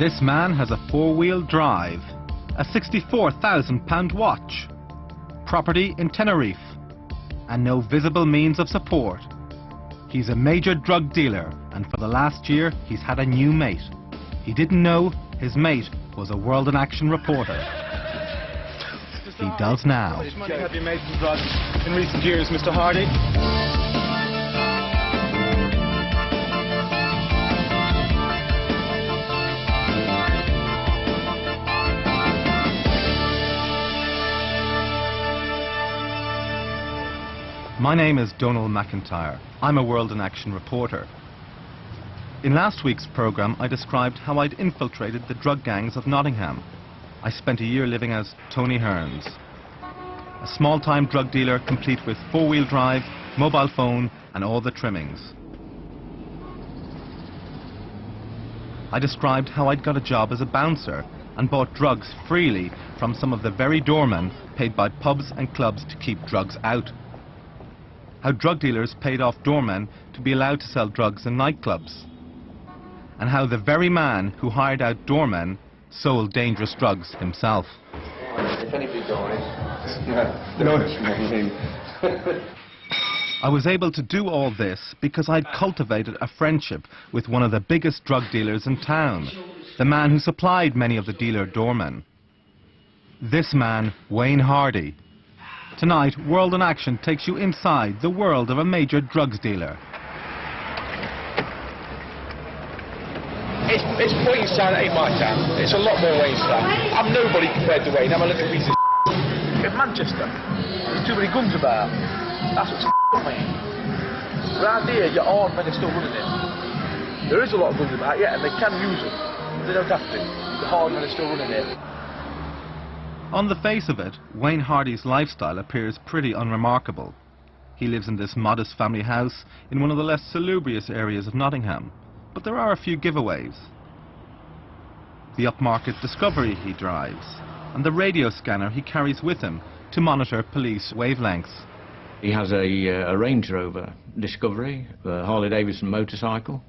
This man has a four-wheel drive, a £64,000 watch, property in Tenerife, and no visible means of support. He's a major drug dealer, and for the last year he's had a new mate. He didn't know his mate was a World in Action reporter. He does now. How much money have you made from drugs in recent years, Mr. Hardy? My name is Donal McIntyre. I'm a World in Action reporter. In last week's programme, I described how I'd infiltrated the drug gangs of Nottingham. I spent a year living as Tony Hearns, a small-time drug dealer complete with four-wheel drive, mobile phone and all the trimmings. I described how I'd got a job as a bouncer and bought drugs freely from some of the very doormen paid by pubs and clubs to keep drugs out. How drug dealers paid off doormen to be allowed to sell drugs in nightclubs. And how the very man who hired out doormen sold dangerous drugs himself. If anybody's honest, I was able to do all this because I'd cultivated a friendship with one of the biggest drug dealers in town, the man who supplied many of the dealer doormen. This man, Wayne Hardy. Tonight, World in Action takes you inside the world of a major drugs dealer. It's Wayne's town, it ain't my town. It's a lot more Wayne's town. I'm nobody compared to Wayne. I'm a little piece of in Manchester. There's too many guns about. That's what's mate. Around here, your hard men are still running it. There is a lot of guns about, yeah, and they can use them. They don't have to. The hard men are still running it. On the face of it, Wayne Hardy's lifestyle appears pretty unremarkable. He lives in this modest family house in one of the less salubrious areas of Nottingham. But there are a few giveaways. The upmarket Discovery he drives, and the radio scanner he carries with him to monitor police wavelengths. He has a Range Rover Discovery, a Harley Davidson motorcycle.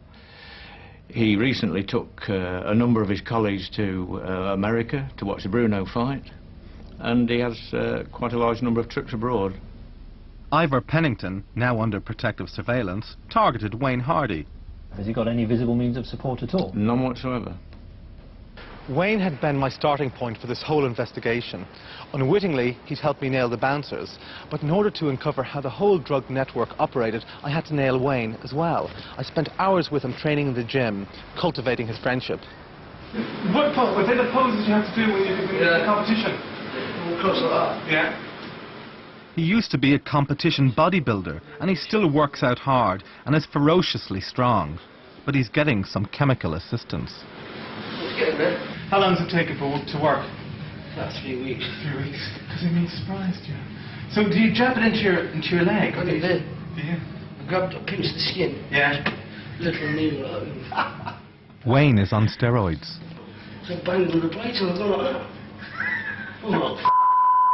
He recently took a number of his colleagues to America to watch the Bruno fight, and he has quite a large number of trips abroad. Ivor Pennington, now under protective surveillance, targeted Wayne Hardy. Has he got any visible means of support at all? None whatsoever. Wayne had been my starting point for this whole investigation. Unwittingly, he'd helped me nail the bouncers, but in order to uncover how the whole drug network operated, I had to nail Wayne as well. I spent hours with him training in the gym, cultivating his friendship. What were they the poses you have to do when you're in a competition? All close like that. Yeah. He used to be a competition bodybuilder, and he still works out hard and is ferociously strong. But he's getting some chemical assistance. What's getting there? How long does it take it to work? About 3 weeks. 3 weeks. Because it means surprised you. So do you jab it into your leg? I did it. Do you? I grabbed, I pinched the skin. Yeah. Little needle like Wayne is on steroids. So I banged on the plate and I was like that. I'm like,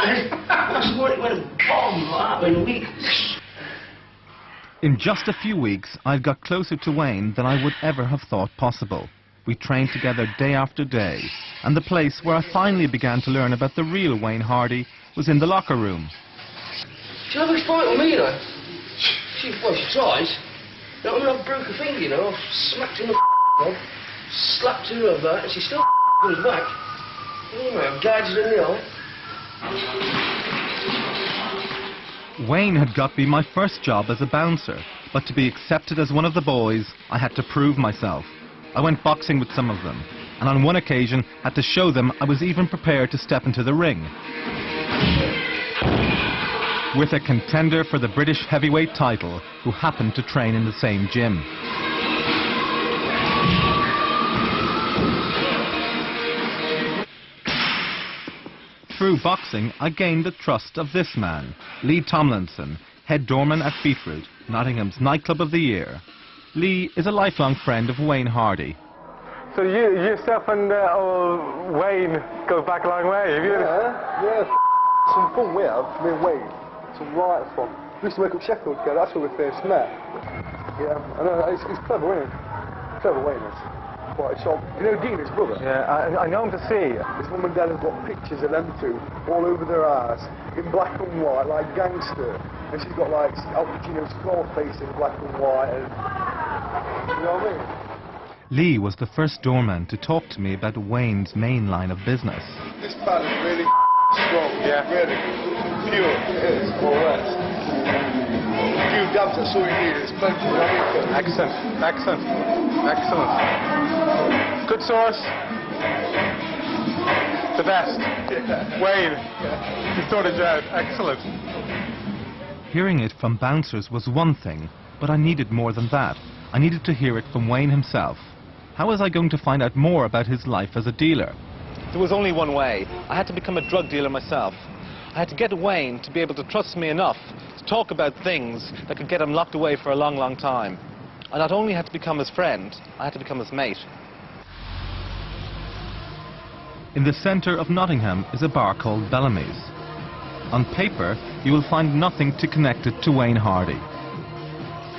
I swore it went bomb like that in a week. In just a few weeks, I'd got closer to Wayne than I would ever have thought possible. We trained together day after day, and the place where I finally began to learn about the real Wayne Hardy was in the locker room. She have a fight with me, you know. She tries. You know, I mean, I broke her finger, you know. I smacked her in the off, slapped her over that, and she still comes back. Anyway, I've gouged her in the eye. Wayne had got me my first job as a bouncer, but to be accepted as one of the boys, I had to prove myself. I went boxing with some of them, and on one occasion had to show them I was even prepared to step into the ring. With a contender for the British heavyweight title, who happened to train in the same gym. Through boxing, I gained the trust of this man, Lee Tomlinson, head doorman at Beetroot, Nottingham's nightclub of the year. Lee is a lifelong friend of Wayne Hardy. So yourself and Wayne go back a long way, have you? Yeah. Some fun we have, me and Wayne. Some right fun. We used to wake up Sheffield together, that's where we first met. Yeah, I know, it's clever, isn't it? Clever Wayne is. Right, so, you know Dean, his brother? Yeah, I know him to see. His mum and dad have got pictures of them two all over their house in black and white, like gangster. And she's got like Al Pacino's face in black and white. And, you know what I mean? Lee was the first doorman to talk to me about Wayne's main line of business. This pad is really strong. Yeah. Really pure. It is. All right. A few dabs, that's all you need. It's plenty. Excellent, excellent, excellent. Good source. The best. Yeah. Wayne, you sorted it out. Excellent. Hearing it from bouncers was one thing, but I needed more than that. I needed to hear it from Wayne himself. How was I going to find out more about his life as a dealer? There was only one way. I had to become a drug dealer myself. I had to get Wayne to be able to trust me enough to talk about things that could get him locked away for a long, long time. I not only had to become his friend, I had to become his mate. In the centre of Nottingham is a bar called Bellamy's. On paper, you will find nothing to connect it to Wayne Hardy.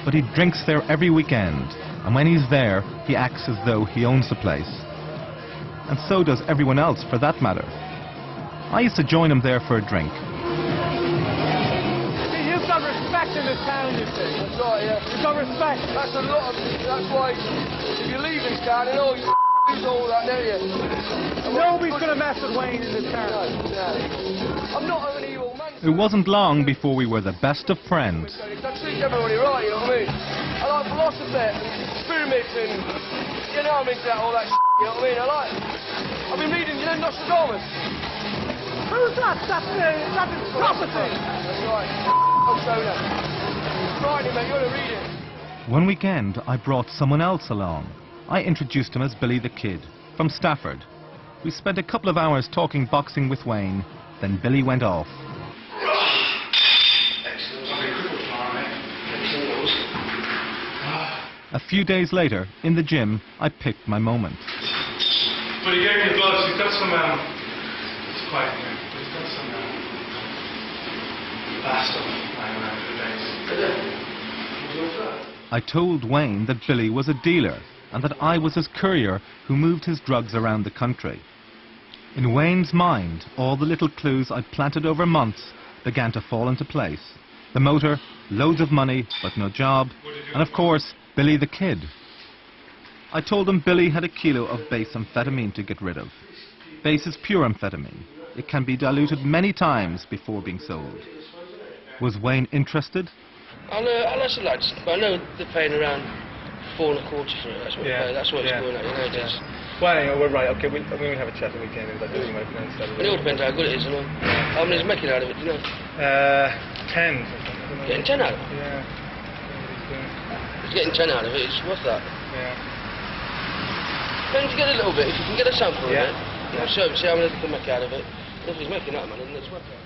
But he drinks there every weekend, and when he's there, he acts as though he owns the place. And so does everyone else, for that matter. I used to join him there for a drink. You've got respect in this town, you see. That's right, yeah. You've got respect. That's a lot of... That's why if you leave this town and all you lose all that, don't you? Nobody's going to mess with Wayne in this town. No. I'm not an evil man. It wasn't long before we were the best of friends. I treat everybody right, you know what I mean? I like philosophy and pyramids and... You know I'm into that, all that you know what I mean? I've been reading, you know, Nostradamus. Who's that? That's prophecy. That's right. Friday, mate, you ought to read it. One weekend, I brought someone else along. I introduced him as Billy the Kid, from Stafford. We spent a couple of hours talking boxing with Wayne, then Billy went off. A few days later, in the gym, I picked my moment. But he gave me the gloves. He's got some, it's quiet here. He's got some, stuff lying around the base. I told Wayne that Billy was a dealer, and that I was his courier who moved his drugs around the country. In Wayne's mind, all the little clues I'd planted over months began to fall into place. The motor, loads of money, but no job, and of course, Billy the Kid. I told him Billy had a kilo of base amphetamine to get rid of. Base is pure amphetamine. It can be diluted many times before being sold. Was Wayne interested? I'll ask the lads, but I know they're paying around $4.25 for it. That's what that's what it's going at, you know. It's, Well, anyway, we're right. Okay, we'll have a chat the weekend and that doesn't make sense. it all depends how good it is, you know. How many is making out of it, you know? 10. Getting 10 out of it? Yeah. He's getting 10 out of it. What's that? Yeah. Depends, you get a little bit. If you can get a sample of it, Yeah. you know, see how many they can make out of it. If he's making that money, then it's worth it.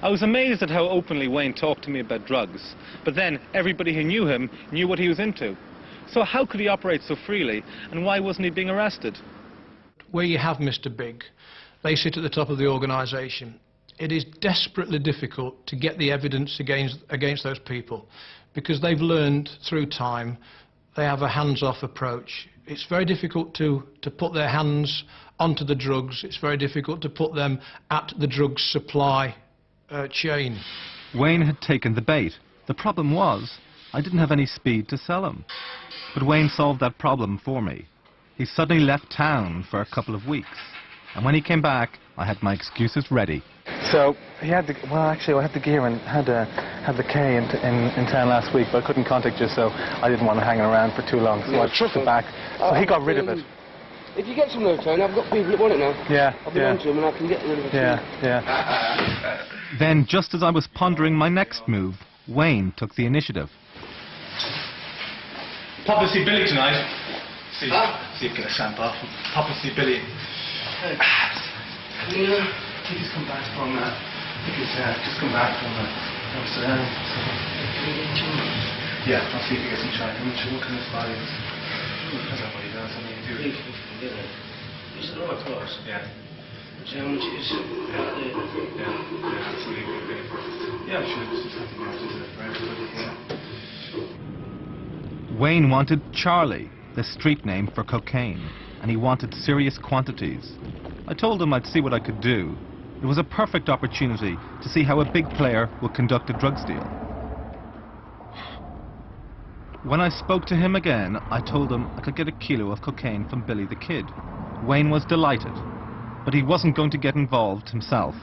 I was amazed at how openly Wayne talked to me about drugs. But then, everybody who knew him knew what he was into. So how could he operate so freely, and why wasn't he being arrested? Where you have Mr. Big, they sit at the top of the organisation. It is desperately difficult to get the evidence against those people, because they've learned through time they have a hands-off approach. It's very difficult to put their hands onto the drugs. It's very difficult to put them at the drug supply chain. Wayne had taken the bait. The problem was, I didn't have any speed to sell him. But Wayne solved that problem for me. He suddenly left town for a couple of weeks. And when he came back, I had my excuses ready. So he had the, well, actually, I had the gear and had the K in town last week, but I couldn't contact you, so I didn't want to hang around for too long, so I took it back. So he got rid of it. If you get some low tone, I've got people that want it now. Yeah, I'll be on to them and I can get rid of it. Yeah. Then, just as I was pondering my next move, Wayne took the initiative. Pop and see Billy tonight. See if you get a sample. Pop and see Billy. Yeah. He just come back from just come back from Amsterdam. Yeah, I'll see if you get some China. I'm not sure what kind of style it is. Depends on what he does. I mean, you do. It's the right price. Yeah. See how much it is? Yeah, absolutely. Yeah, I'm sure there's something else into the brand. Yeah. Wayne wanted Charlie, the street name for cocaine, and he wanted serious quantities. I told him I'd see what I could do. It was a perfect opportunity to see how a big player would conduct a drugs deal. When I spoke to him again, I told him I could get a kilo of cocaine from Billy the Kid. Wayne was delighted, but he wasn't going to get involved himself.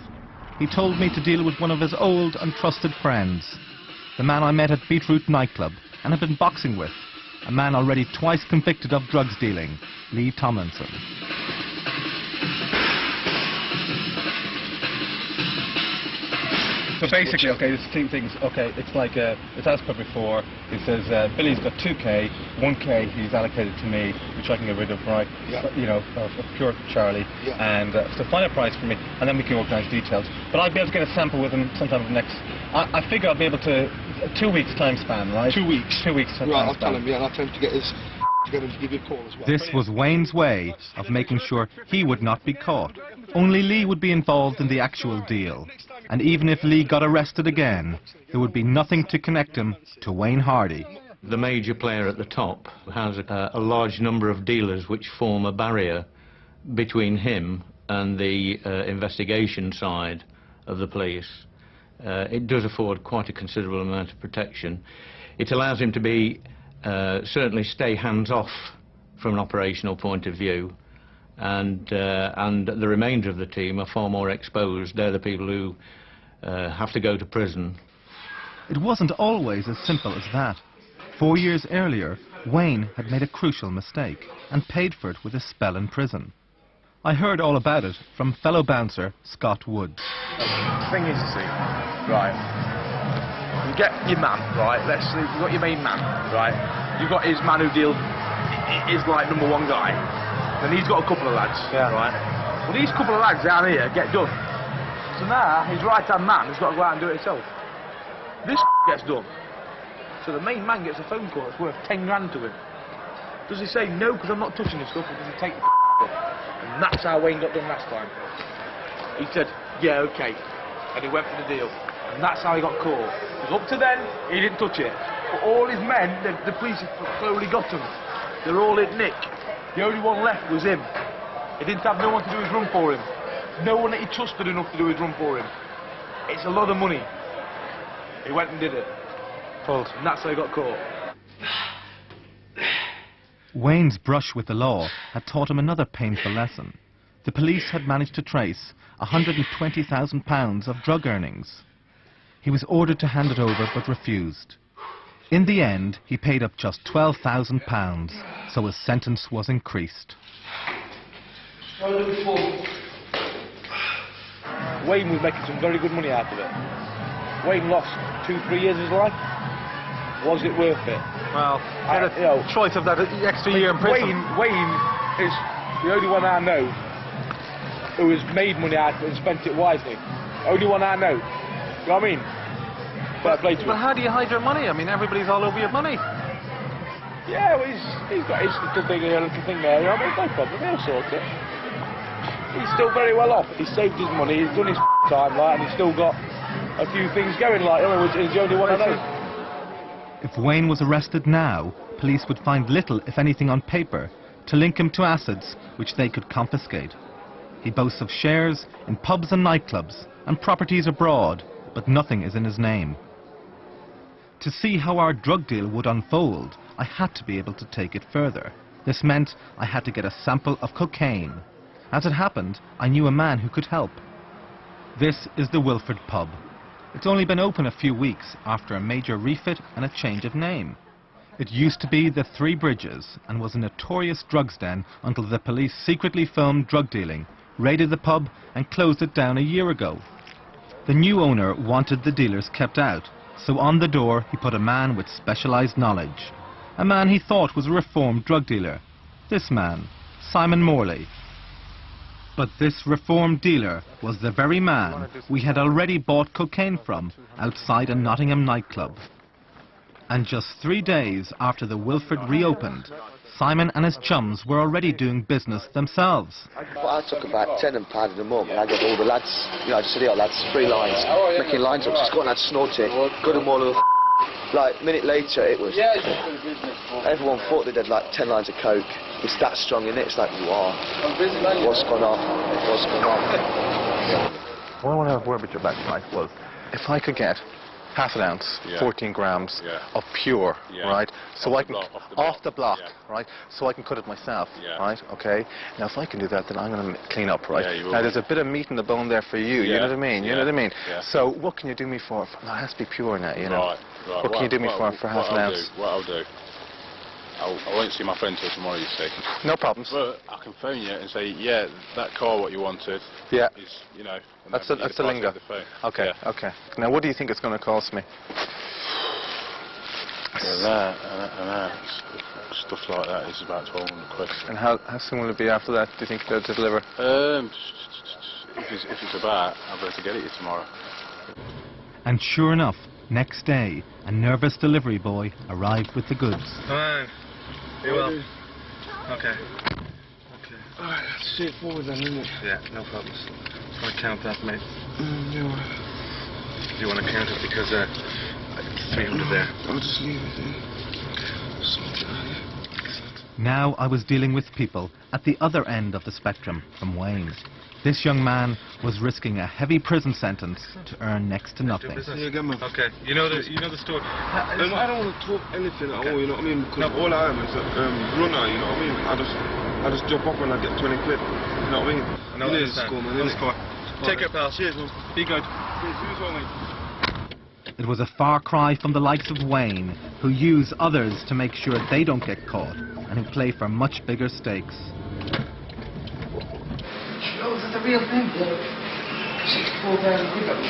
He told me to deal with one of his old and trusted friends, the man I met at Beetroot nightclub and had been boxing with, a man already twice convicted of drugs dealing, Lee Tomlinson. So basically, okay, there's two things. Okay, it's like, it's as per before. It says Billy's got 2K, 1K he's allocated to me, which I can get rid of, right? Yeah. You know, of pure Charlie. Yeah. And so find a price for me, and then we can organise details. But I'll be able to get a sample with him sometime next. I figure I'll be able to 2 weeks time span, right? 2 weeks. 2 weeks time Right, I'll span. tell him, yeah, and I'll tell him to get his... to get him to give you a call as well. This was Wayne's way of making sure he would not be caught. Only Lee would be involved in the actual deal. And even if Lee got arrested again, there would be nothing to connect him to Wayne Hardy. The major player at the top has a large number of dealers which form a barrier between him and the investigation side of the police. It does afford quite a considerable amount of protection. It allows him to be certainly stay hands-off from an operational point of view, and the remainder of the team are far more exposed. They're the people who have to go to prison. It wasn't always as simple as that. 4 years earlier, Wayne had made a crucial mistake and paid for it with a spell in prison. I heard all about it from fellow bouncer Scott Woods. The thing is, you see, right, you get your man, right, let's see, you've got your main man, right, you've got his man who deals, is like #1 guy, then he's got a couple of lads, right, well these couple of lads down here get done, so now his right hand man has got to go out and do it himself. This gets done, so the main man gets a phone call that's worth 10 grand to him. Does he say no because I'm not touching this stuff, or does he take the and that's how Wayne got done last time. He said, yeah, okay, and he went for the deal. And that's how he got caught. Because up to then, he didn't touch it. But all his men, the police have slowly got him. They're all in nick. The only one left was him. He didn't have no one to do his run for him. No one that he trusted enough to do his run for him. It's a lot of money. He went and did it. And that's how he got caught. Wayne's brush with the law had taught him another painful lesson. The police had managed to trace £120,000 of drug earnings. He was ordered to hand it over but refused. In the end, he paid up just £12,000, so his sentence was increased. Wayne was making some very good money out of it. Wayne lost 2-3 years of his life. Was it worth it? Well, I had a choice of that extra year in prison. Wayne is the only one I know who has made money out of it and spent it wisely. Only one I know. You know what I mean? But how do you hide your money? I mean, everybody's all over your money. Yeah, well, he's got his little thing here, little thing there. You know, there's no problem. He'll sort it. He's still very well off. He's saved his money. He's done his time, like, and he's still got a few things going, like, which is the only one I know. If Wayne was arrested now, police would find little, if anything, on paper to link him to assets which they could confiscate. He boasts of shares in pubs and nightclubs and properties abroad, but nothing is in his name. To see how our drug deal would unfold, I had to be able to take it further. This meant I had to get a sample of cocaine. As it happened, I knew a man who could help. This is the Wilford Pub. It's only been open a few weeks after a major refit and a change of name. It used to be the Three Bridges and was a notorious drugs den until the police secretly filmed drug dealing, raided the pub and closed it down a year ago. The new owner wanted the dealers kept out, so on the door he put a man with specialised knowledge. A man he thought was a reformed drug dealer. This man, Simon Morley. But this reformed dealer was the very man we had already bought cocaine from outside a Nottingham nightclub. And just 3 days after the Wilford reopened, Simon and his chums were already doing business themselves. Well, I took about £10 a month, and I gave all the lads, you know, I just said, lads, 3 lines, making lines up, just go on and snort it, got them all over. like, a minute later, it was... Everyone thought they'd had, like, 10 lines of coke. It's that strong in it. It's like, wow. What's going on? What's going on? What I want to have a word with you about tonight was, if I could get half an ounce, 14 grams of pure, right? So I can off the block, right? So I can cut it myself, right? Okay. Now if I can do that, then I'm going to clean up, right? Now there's a bit of meat in the bone there for you. You know what I mean? You know what I mean? So what can you do me for? No, it has to be pure now. You know. Right. What can you do me for half an ounce? What I'll do. I won't see my friend till tomorrow, you see. No problems. But I can phone you and say, yeah, that car, what you wanted, is, you know... That's the lingo. Okay, okay. Now, what do you think it's going to cost me? Stuff like that is about 1,200 quid. And how soon will it be after that, do you think they'll deliver? If it's about, I'll be able to get it you tomorrow. And sure enough, next day, a nervous delivery boy arrived with the goods. Fine. You will. Okay. Alright, that's straightforward then, isn't it? Yeah, no problems. Just want to count that, mate. Do you want to count it because it's 300 there? I'll just leave it there. Now I was dealing with people at the other end of the spectrum from Wayne. This young man was risking a heavy prison sentence to earn next to nothing. Okay, you know the story. I don't want to talk anything at all, you know what I mean? Because all I am is a runner, you know what I mean? I just jump up when I get 20 quid, you know what I mean? I know it is cool, man. Take care, pal. Cheers, man. Be good. It was a far cry from the likes of Wayne, who use others to make sure they don't get caught, and who play for much bigger stakes. Oh, is that the real thing? 64,000 quid that was.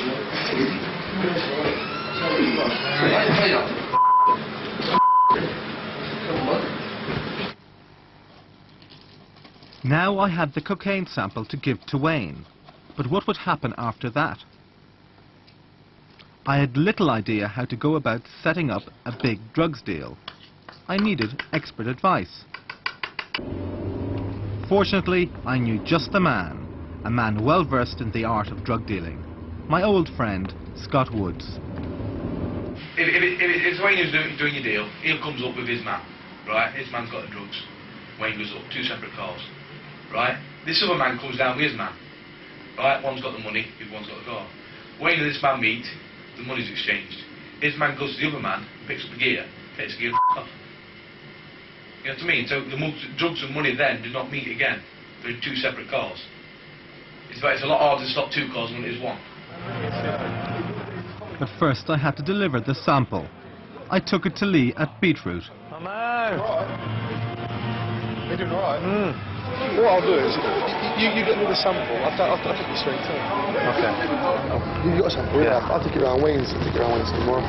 Now I had the cocaine sample to give to Wayne, but what would happen after that? I had little idea how to go about setting up a big drugs deal. I needed expert advice. Fortunately, I knew just the man, a man well versed in the art of drug dealing. My old friend, Scott Woods. If it's Wayne who's doing your deal, he comes up with his man, right? His man's got the drugs. Wayne goes up, 2 separate cars, right? This other man comes down with his man, right? One's got the money, the other one's got the car. Wayne and this man meet, the money's exchanged. His man goes to the other man, picks up the gear, takes the gear off. You know what I mean? So the drugs and money then do not meet again. They're in 2 separate cars. It's a lot harder to stop 2 cars than it is 1. But first I had to deliver the sample. I took it to Lee at Beetroot. Come on! You're doing alright? What I'll do is, you get me the sample, I'll take it straight to him. Okay. You got a sample? Yeah. I'll take it around Wayne's tomorrow.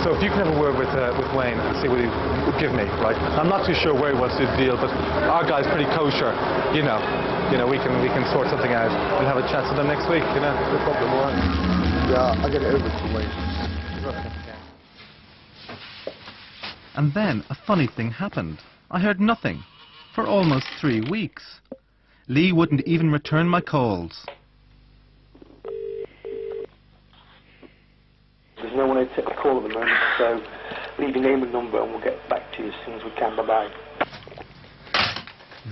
So if you can have a word with Wayne and see what he would give me, right? I'm not too sure where he wants to do the deal, but our guy's pretty kosher, you know. We can sort something out and have a chat to them next week, you know. No problem, alright. Yeah, I'll get it over to Wayne. And then a funny thing happened. I heard nothing for almost 3 weeks. Lee wouldn't even return my calls. There's no one to take the call at the moment, so leave your name and number and we'll get back to you as soon as we can. Bye-bye.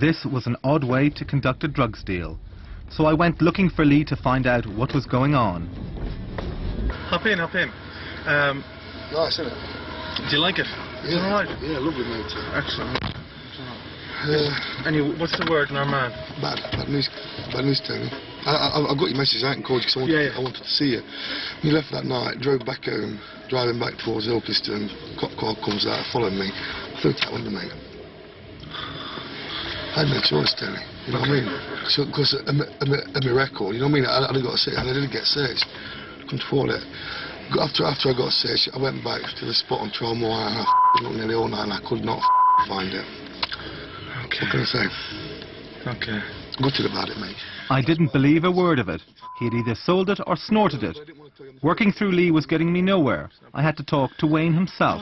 This was an odd way to conduct a drugs deal, so I went looking for Lee to find out what was going on. Hop in. Nice, isn't it? Do you like it? Yeah, alright. Yeah, lovely, mate. Excellent. Anyway, what's the word, our man? Bad news, Tony. I got your message out and called you because I wanted to see you. You left that night, drove back home, driving back towards Ilkeston. Cop car comes out, followed me. I flew out window, mate. I had no choice, Tony. You know what I mean? Because of my record, you know what I mean? I didn't get searched. Come to fall it. After I got searched, I went back to the spot on Trelmore and I looked nearly all night and I could not find it. Okay. What can I say? Okay. Gutted about it, mate. I didn't believe a word of it. He had either sold it or snorted it. Working through Lee was getting me nowhere. I had to talk to Wayne himself.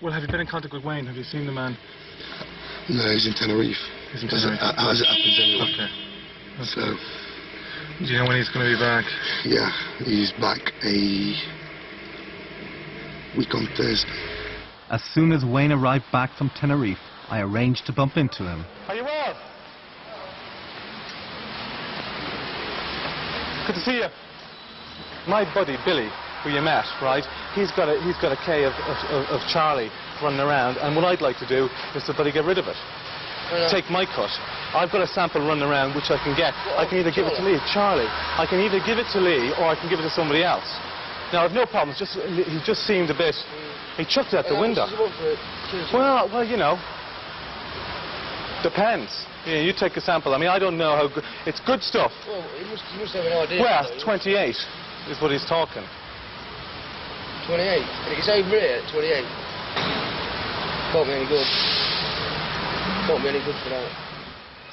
Well, have you been in contact with Wayne? Have you seen the man? No, he's in Tenerife. He's in Tenerife. As it happens anyway. Okay. So. Do you know when he's going to be back? Yeah, he's back week on Thursday. As soon as Wayne arrived back from Tenerife, I arranged to bump into him. Are you well? Good to see you. My buddy Billy, who you met, right? He's got a K of Charlie running around, and what I'd like to do is to bloody get rid of it. Take my cut. I've got a sample running around which I can get. I can either give it to Lee, Charlie. I can either give it to Lee or I can give it to somebody else. Now I've no problems. He just seemed a bit. He chucked it out the window. Well, you know. Depends. Yeah, you take a sample. I mean, I don't know how good. It's good stuff. Well, you must have an idea. Well, 28 is what he's talking. 28. But he's over here at 28. Can't be any good. Can't be any good for that.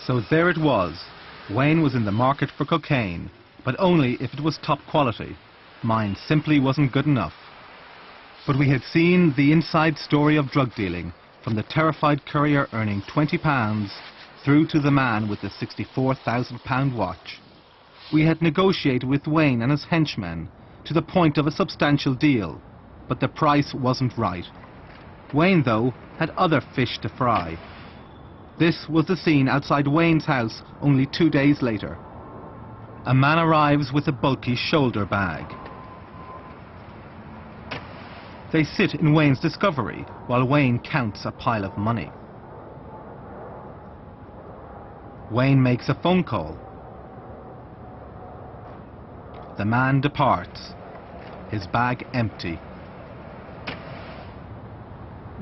So there it was. Wayne was in the market for cocaine, but only if it was top quality. Mine simply wasn't good enough. But we had seen the inside story of drug dealing, from the terrified courier earning £20 through to the man with the £64,000 watch. We had negotiated with Wayne and his henchmen to the point of a substantial deal, but the price wasn't right. Wayne, though, had other fish to fry. This was the scene outside Wayne's house only 2 days later. A man arrives with a bulky shoulder bag. They sit in Wayne's Discovery while Wayne counts a pile of money. Wayne makes a phone call. The man departs, his bag empty.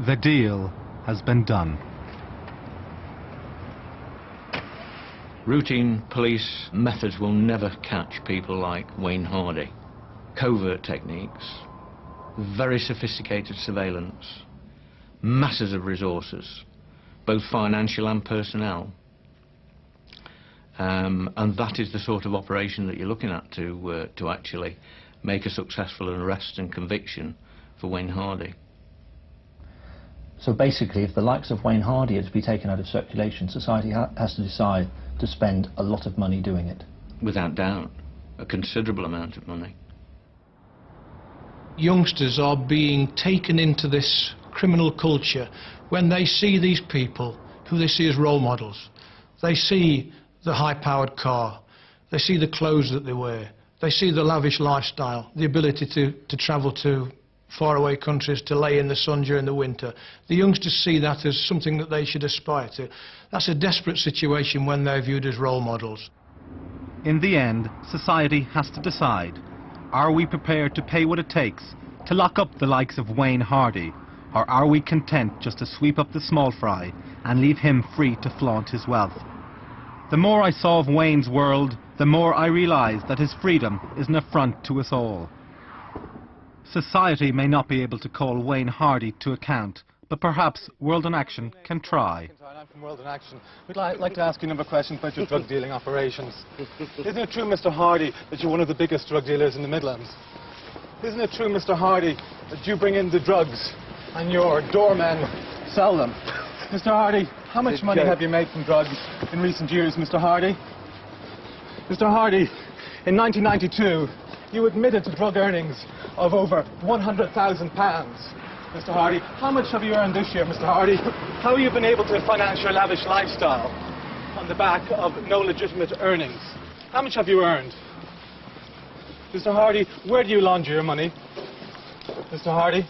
The deal has been done. Routine police methods will never catch people like Wayne Hardy. Covert techniques, very sophisticated surveillance, masses of resources, both financial and personnel. And that is the sort of operation that you're looking at to actually make a successful arrest and conviction for Wayne Hardy. So basically, if the likes of Wayne Hardy are to be taken out of circulation, society has to decide to spend a lot of money doing it. Without doubt, a considerable amount of money. Youngsters are being taken into this criminal culture when they see these people who they see as role models. They see the high-powered car, they see the clothes that they wear, they see the lavish lifestyle, the ability to travel to faraway countries, to lay in the sun during the winter. The youngsters see that as something that they should aspire to. That's a desperate situation when they're viewed as role models. In the end, society has to decide. Are we prepared to pay what it takes to lock up the likes of Wayne Hardy, or are we content just to sweep up the small fry and leave him free to flaunt his wealth? The more I saw of Wayne's world, the more I realised that his freedom is an affront to us all. Society may not be able to call Wayne Hardy to account, but perhaps World in Action can try. I'm from World in Action. We'd like to ask you a number of questions about your drug dealing operations. Isn't it true, Mr. Hardy, that you're one of the biggest drug dealers in the Midlands? Isn't it true, Mr. Hardy, that you bring in the drugs and your doormen sell them? Mr. Hardy, how much money have you made from drugs in recent years, Mr. Hardy? Mr. Hardy, in 1992, you admitted to drug earnings of over £100,000. Mr. Hardy, how much have you earned this year, Mr. Hardy? How have you been able to finance your lavish lifestyle on the back of no legitimate earnings? How much have you earned? Mr. Hardy, where do you launder your money? Mr. Hardy?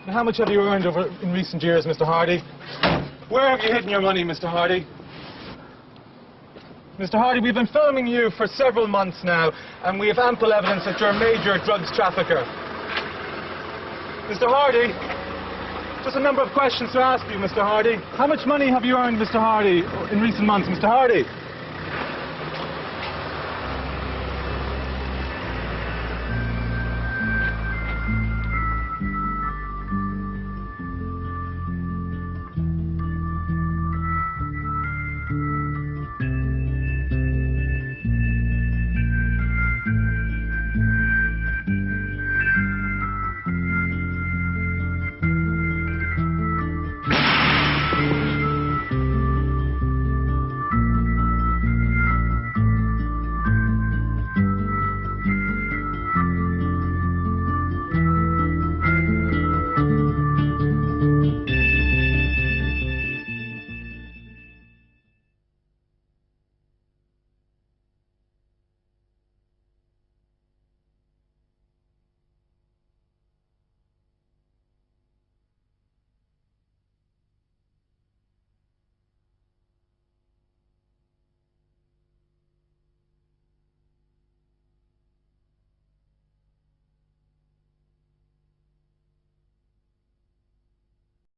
And how much have you earned in recent years, Mr. Hardy? Where have you hidden your money, Mr. Hardy? Mr. Hardy, we've been filming you for several months now, and we have ample evidence that you're a major drugs trafficker. Mr. Hardy, just a number of questions to ask you, Mr. Hardy. How much money have you earned, Mr. Hardy, in recent months, Mr. Hardy?